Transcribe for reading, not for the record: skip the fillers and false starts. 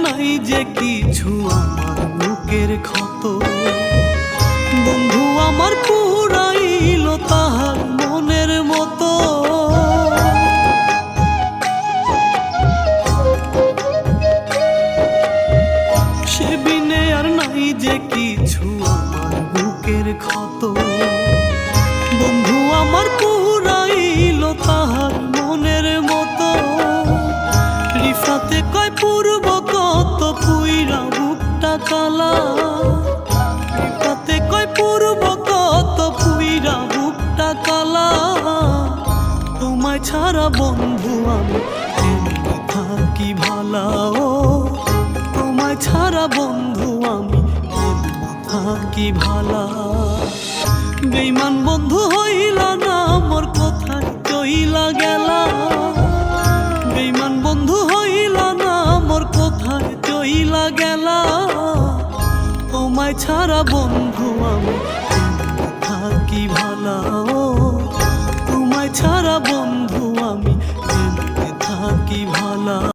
নাই যে কিছু আমার বুকের ক্ষত, বন্ধু আমার পুরাইল তাহার মনের মতো। সে বিনে আর নাই যে কিছু আমার বুকের ক্ষত, বন্ধু আমার পুরাইল তাহার মনের মতো। রিফাতে কয় পূর্ব কত পুইরা বুকটা কালা, রিফাতে কয় পূর্ব কত পুইরা বুকটা কালা। তোমায় ছাড়া বন্ধু আমি কেমনে থাকি ভালা, ও তোমায় ছাড়া বন্ধু আমি কেমনে থাকি ভালা। বেঈমান বন্ধু হইলা না মোর কোথায় চইলা গেলা, বেঈমান বন্ধু হইলা না মোর কোথায় চইলা গেলা। তোমায় ছাড়া বন্ধু আমি কেমনে থাকি ভালা, ও তোমায় ছাড়া বন্ধু আমি কেমনে থাকি ভালা।